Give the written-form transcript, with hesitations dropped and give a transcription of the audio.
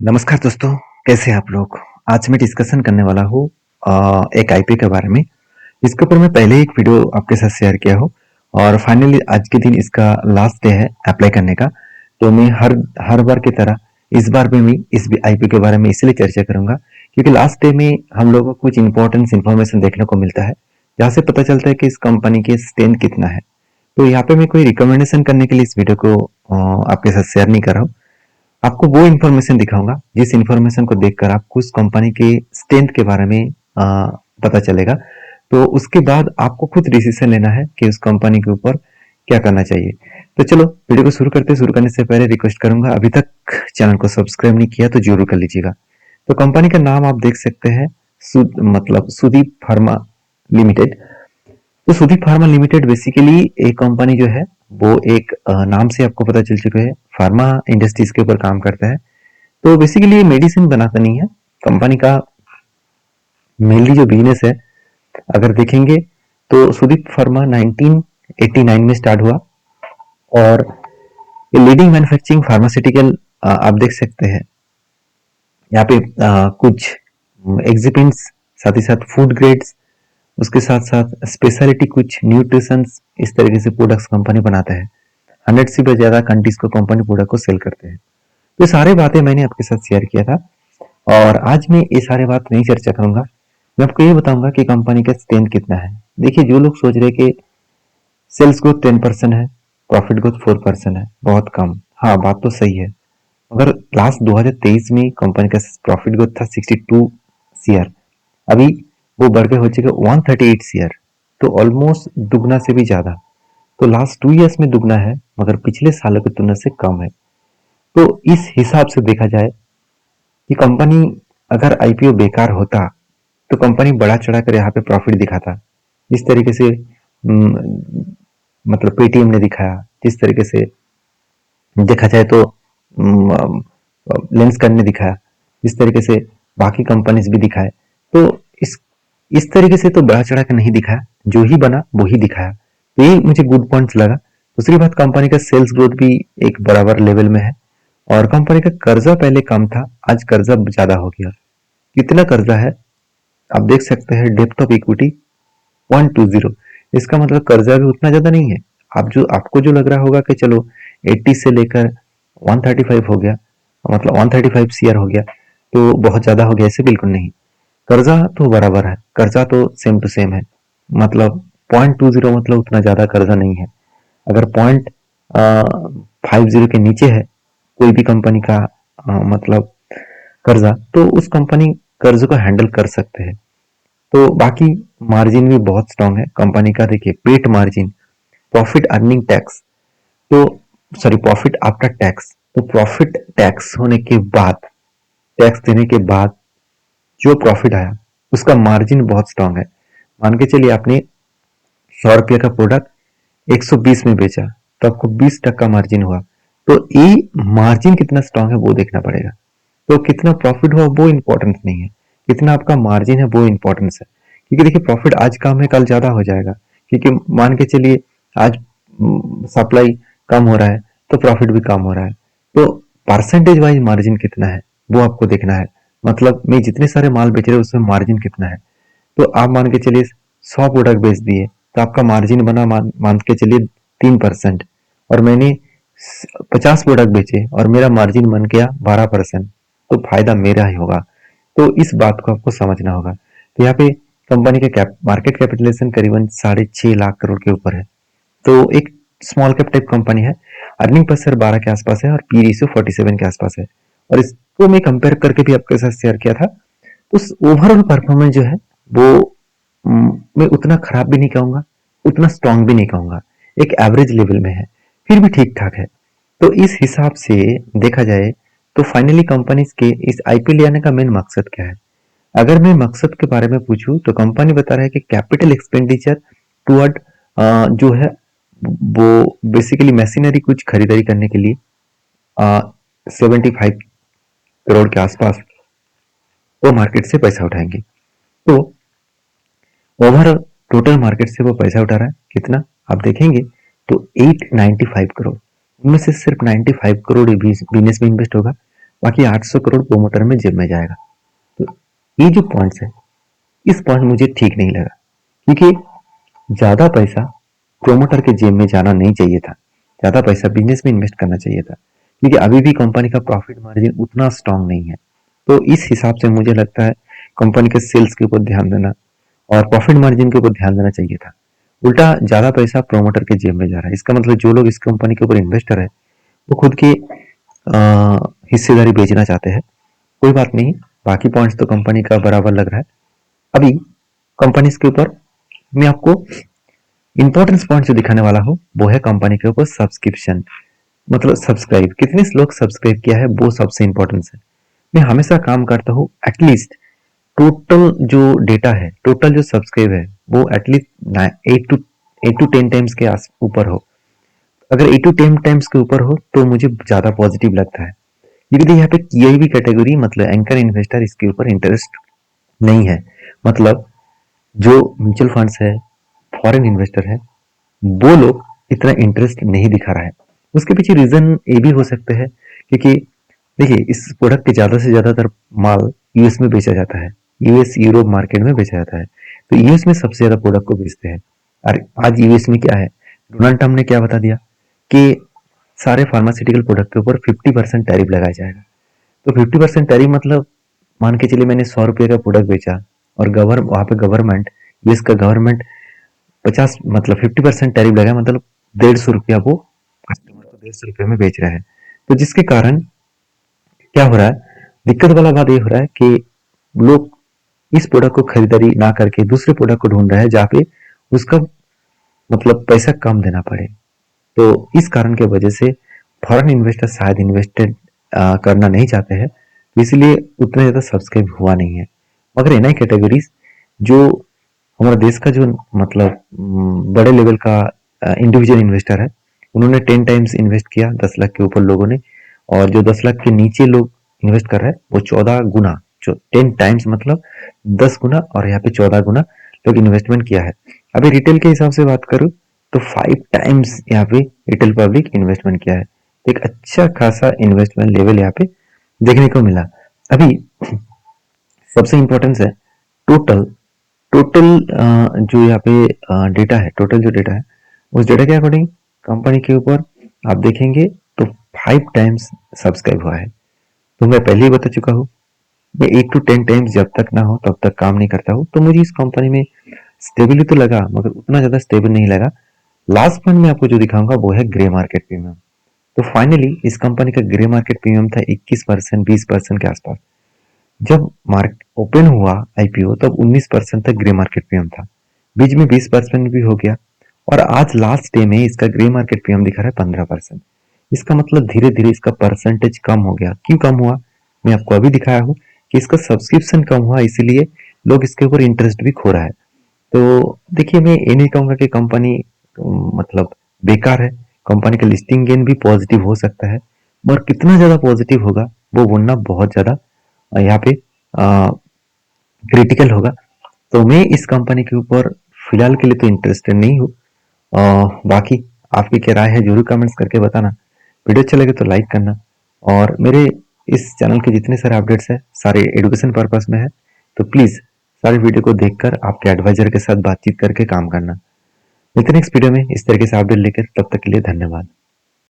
नमस्कार दोस्तों, कैसे हैं आप लोग? आज मैं डिस्कशन करने वाला हूँ एक आईपी के बारे में। इसके ऊपर मैं पहले एक वीडियो आपके साथ शेयर किया हूँ और फाइनली आज के दिन इसका लास्ट डे है अप्लाई करने का। तो मैं हर बार की तरह इस बार भी मैं इस आईपी के बारे में इसलिए चर्चा करूंगा क्योंकि लास्ट डे में हम लोगों को कुछ इंपॉर्टेंट इन्फॉर्मेशन देखने को मिलता है, जहाँ से पता चलता है कि इस कंपनी की स्ट्रेंथ कितना है। तो यहाँ पे मैं कोई रिकमेंडेशन करने के लिए इस वीडियो को आपके साथ शेयर नहीं कर रहा हूँ। आपको वो इन्फॉर्मेशन दिखाऊंगा जिस इन्फॉर्मेशन को देखकर आपको उस कंपनी के स्ट्रेंथ के बारे में पता चलेगा। तो उसके बाद आपको खुद डिसीजन लेना है कि उस कंपनी के ऊपर क्या करना चाहिए। तो चलो वीडियो को शुरू करने से पहले रिक्वेस्ट करूंगा, अभी तक चैनल को सब्सक्राइब नहीं किया तो जरूर कर लीजिएगा। तो कंपनी का नाम आप देख सकते हैं, सुदीप फार्मा लिमिटेड। तो सुदीप फार्मा लिमिटेड बेसिकली एक कंपनी जो है वो एक नाम से आपको पता चल चुका है, फार्मा इंडस्ट्रीज के ऊपर काम करता है। तो बेसिकली ये मेडिसिन बनाता नहीं है। कंपनी का मेनली जो बिजनेस है अगर देखेंगे तो सुदीप फार्मा 1989 में स्टार्ट हुआ और ये लीडिंग मैन्युफैक्चरिंग फार्मास्यूटिकल आप देख सकते हैं यहाँ पे कुछ एग्जिपेंट्स, साथ ही साथ फूड ग्रेड्स, उसके साथ साथ स्पेशलिटी कुछ न्यूट्रिशन, इस तरीके से प्रोडक्ट्स कंपनी बनाता है। 100 से भी ज्यादा कंट्रीज को कंपनी प्रोडक्ट को सेल करते हैं। तो सारी बातें मैंने आपके साथ शेयर किया था और आज मैं ये सारी बात नहीं चर्चा करूंगा। मैं आपको ये बताऊंगा कि कंपनी का स्ट्रेंथ कितना है। देखिए, जो लोग सोच रहे कि सेल्स ग्रोथ 10% है, प्रॉफिट ग्रोथ 4% है, बहुत कम। हाँ, बात तो सही है, मगर लास्ट 2023 में कंपनी का प्रॉफिट ग्रोथ था 62 सीआर, अभी वो बढ़ के हो चुका 138 सीआर, तो ऑलमोस्ट दुगना से भी ज्यादा। तो लास्ट 2 इयर्स में दुगना है, मगर पिछले सालों की तुलना से कम है। तो इस हिसाब से देखा जाए कि कंपनी अगर आईपीओ बेकार होता तो कंपनी बढ़ा चढ़ा कर यहाँ पे प्रॉफिट दिखाता, जिस तरीके से मतलब पेटीएम ने दिखाया, जिस तरीके से देखा जाए तो लेंस ने दिखाया, जिस तरीके से बाकी कंपनीज भी दिखाए। तो इस तरीके से तो बढ़ा चढ़ा कर नहीं दिखाया, जो ही बना वो ही दिखाया। तो ये मुझे गुड पॉइंट्स लगा। दूसरी बात, कंपनी का सेल्स ग्रोथ भी एक बराबर लेवल में है और कंपनी का कर्जा पहले कम था, आज कर्जा ज्यादा हो गया। कितना कर्जा है आप देख सकते हैं, डेप्थ ऑफ इक्विटी 120। इसका मतलब कर्जा भी उतना ज्यादा नहीं है। आपको जो लग रहा होगा कि चलो 80 से लेकर 135 हो गया, मतलब 135 सीआर हो गया तो बहुत ज्यादा हो गया, ऐसे बिल्कुल नहीं। कर्जा तो बराबर है, कर्जा तो सेम टू सेम है। मतलब 0.20 मतलब उतना ज्यादा कर्जा नहीं है। अगर 0.50 के नीचे है कोई भी कंपनी का मतलब कर्जा, तो उस कंपनी कर्ज को हैंडल कर सकते हैं। तो बाकी मार्जिन भी बहुत स्ट्रांग है कंपनी का। देखिए, पेट मार्जिन, प्रॉफिट अर्निंग टैक्स, तो सॉरी प्रॉफिट आफ्टर टैक्स, तो प्रॉफिट टैक्स होने के बाद, टैक्स देने के बाद जो प्रॉफिट आया उसका मार्जिन बहुत स्ट्रांग है। मान के चलिए आपने 100 रुपये का प्रोडक्ट 120 में बेचा तो आपको 20% मार्जिन हुआ। तो ये मार्जिन कितना स्ट्रांग है वो देखना पड़ेगा। तो कितना प्रॉफिट हुआ वो इंपॉर्टेंट नहीं है, कितना आपका मार्जिन है वो इंपॉर्टेंस है। क्योंकि देखिए, प्रॉफिट आज कम है कल ज्यादा हो जाएगा। क्योंकि मान के चलिए आज सप्लाई कम हो रहा है तो प्रॉफिट भी कम हो रहा है। तो परसेंटेज वाइज मार्जिन कितना है वो आपको देखना है। मतलब मैं जितने सारे माल बेच रहे हूँ उसमें मार्जिन कितना है। तो आप मान के चलिए 100 प्रोडक्ट बेच दिए तो आपका मार्जिन बना मान के चलिए 3%, और मैंने 50 प्रोडक्ट बेचे और मेरा मार्जिन बन गया 12%, तो फायदा मेरा ही होगा। तो इस बात को आपको समझना होगा। तो यहाँ पे कंपनी का मार्केट कैपिटलाइजेशन करीबन 6.5 लाख करोड़ के ऊपर है। तो एक स्मॉल कैप टाइप कंपनी है। अर्निंग पर शेयर 12 के आसपास है और पी रेशियो 47 के आसपास है। और इसको मैं कंपेयर करके भी आपके साथ शेयर किया था। उस ओवरऑल परफॉर्मेंस जो है वो मैं उतना खराब भी नहीं कहूंगा, उतना स्ट्रांग भी नहीं कहूंगा, एक एवरेज लेवल में है, फिर भी ठीक ठाक है। तो इस हिसाब से देखा जाए तो फाइनली कंपनी के इस आईपीएल आने का मेन मकसद क्या है। अगर मैं मकसद के बारे में पूछूं तो कंपनी बता रहा है कि कैपिटल एक्सपेंडिचर टुवर्ड जो है वो बेसिकली मशीनरी कुछ खरीदारी करने के लिए 75 करोड़ के आसपास वो मार्केट से पैसा उठाएंगे। तो ओवरऑल टोटल मार्केट से वो पैसा उठा रहा है कितना आप देखेंगे तो 895 करोड़। उनमें से सिर्फ 95 करोड़ बिजनेस में इन्वेस्ट होगा, बाकी 800 करोड़ प्रोमोटर में जेब में जाएगा। तो ये जो पॉइंट्स है, इस पॉइंट मुझे ठीक नहीं लगा, क्योंकि ज्यादा पैसा प्रोमोटर के जेब में जाना नहीं चाहिए था, ज्यादा पैसा बिजनेस में इन्वेस्ट करना चाहिए था, क्योंकि अभी भी कंपनी का प्रॉफिट मार्जिन उतना स्ट्रांग नहीं है। तो इस हिसाब से मुझे लगता है कंपनी के सेल्स के ऊपर ध्यान देना और प्रॉफिट मार्जिन के ऊपर ध्यान देना चाहिए था। उल्टा ज्यादा पैसा प्रोमोटर के जेब में जा रहा है। इसका मतलब जो लोग इस कंपनी के ऊपर इन्वेस्टर है वो खुद की हिस्सेदारी बेचना चाहते हैं। कोई बात नहीं, बाकी पॉइंट्स तो कंपनी का बराबर लग रहा है। अभी कंपनीज के ऊपर मैं आपको इंपॉर्टेंस पॉइंट जो दिखाने वाला हूँ वो है कंपनी के ऊपर सब्सक्रिप्शन, मतलब सब्सक्राइब, कितने लोग सब्सक्राइब किया है वो सबसे इंपॉर्टेंस है। मैं हमेशा काम करता हूँ एटलीस्ट टोटल जो डेटा है, टोटल जो सब्सक्राइब है वो एटलीस्ट 8 to 10 टाइम्स के आस ऊपर हो। अगर 8 to 10 टाइम्स के ऊपर हो तो मुझे ज्यादा पॉजिटिव लगता है, क्योंकि यहाँ पे कोई भी कैटेगरी मतलब एंकर इन्वेस्टर इसके ऊपर इंटरेस्ट नहीं है। मतलब जो म्यूचुअल फंड्स है, फॉरेन इन्वेस्टर है, वो लोग इतना इंटरेस्ट नहीं दिखा रहा है। उसके पीछे रीजन ये भी हो सकते हैं, क्योंकि देखिए इस प्रोडक्ट के ज्यादा से ज्यादातर माल यूएस में बेचा जाता है, यूएस यूरोप मार्केट में बेचा जाता है। तो यूएस में सबसे ज्यादा प्रोडक्ट को बेचते हैं। और आज यूएस में क्या है, डोनाल्ड ट्रम्प ने क्या बता दिया कि सारे फार्मास्यूटिकल प्रोडक्ट के ऊपर 50% टैरिफ लगाया जाएगा। तो 50% टैरिफ मतलब मान के चलिए मैंने 100 रुपये का प्रोडक्ट बेचा और वहां पे गवर्नमेंट, यूएस का गवर्नमेंट 50 मतलब 50% टैरिफ लगाया, मतलब 150 रुपया वो कस्टमर को 150 रुपये में बेच रहा है। तो जिसके कारण क्या हो रहा है, दिक्कत वाला बात ये हो रहा है कि लोग इस प्रोडक्ट को खरीदारी ना करके दूसरे प्रोडक्ट को ढूंढ रहे हैं जहाँ पे उसका मतलब पैसा कम देना पड़े। तो इस कारण की वजह से फॉरेन इन्वेस्टर शायद इन्वेस्टेड करना नहीं चाहते हैं, तो इसलिए उतना ज़्यादा सब्सक्राइब हुआ नहीं है। मगर एनआई कैटेगरीज जो हमारा देश का जो मतलब बड़े लेवल का इंडिविजुअल इन्वेस्टर है, उन्होंने 10 टाइम्स इन्वेस्ट किया 10 लाख के ऊपर लोगों ने, और जो 10 लाख के नीचे लोग इन्वेस्ट कर रहे हैं वो 14 गुना, जो 10 टाइम्स मतलब 10 गुना, और यहाँ पे 14 गुना लोग इन्वेस्टमेंट किया है। अभी रिटेल के हिसाब से बात करूँ तो 5 टाइम्स यहाँ पे रिटेल पब्लिक इन्वेस्टमेंट किया है। एक अच्छा खासा इन्वेस्टमेंट लेवल यहाँ पे देखने को मिला। अभी सबसे इम्पोर्टेंस है टोटल टोटल जो यहाँ पे डेटा है, टोटल जो डेटा है उस डेटा के अकॉर्डिंग कंपनी के ऊपर आप देखेंगे तो 5 टाइम्स सब्सक्राइब हुआ है। तो मैं पहले ही बता चुका हूँ, मैं 8 to 10 टाइम्स जब तक ना हो तब तक काम नहीं करता हूँ। तो मुझे इस कंपनी में स्टेबिलिटी तो लगा, मगर उतना ज्यादा स्टेबल नहीं लगा। लास्ट पॉइंट में आपको जो दिखाऊंगा वो है ग्रे मार्केट प्रीमियम। तो फाइनली इस कंपनी का ग्रे मार्केट प्रीमियम था 21%, 20% के आसपास। जब मार्केट ओपन हुआ आईपीओ तब 19% तक ग्रे मार्केट प्रीमियम था, बीच में 20% भी हो गया, और आज लास्ट डे में इसका ग्रे मार्केट प्रीमियम दिखा रहा है 15%। इसका मतलब धीरे धीरे इसका परसेंटेज कम हो गया। क्यों कम हुआ, मैं आपको अभी दिखाया हूँ कि इसका सब्सक्रिप्शन कम हुआ, इसीलिए लोग इसके ऊपर इंटरेस्ट भी खो रहा है। तो देखिए मैं ये नहीं कहूंगा कि कंपनी मतलब बेकार है, कंपनी का लिस्टिंग गेन भी पॉजिटिव हो सकता है, मगर कितना ज्यादा पॉजिटिव होगा वो बोलना बहुत ज्यादा यहाँ पे क्रिटिकल होगा। तो मैं इस कंपनी के ऊपर फिलहाल के लिए तो इंटरेस्टेड नहीं हूँ। बाकी आपकी क्या राय है जरूर कमेंट्स करके बताना। वीडियो अच्छा लगे तो लाइक करना, और मेरे इस चैनल के जितने सारे अपडेट्स हैं सारे एजुकेशन पर्पस में है, तो प्लीज सारे वीडियो को देखकर आपके एडवाइजर के साथ बातचीत करके काम करना। मिलते हैं नेक्स्ट वीडियो में इस तरीके से अपडेट लेकर, तब तक के लिए धन्यवाद।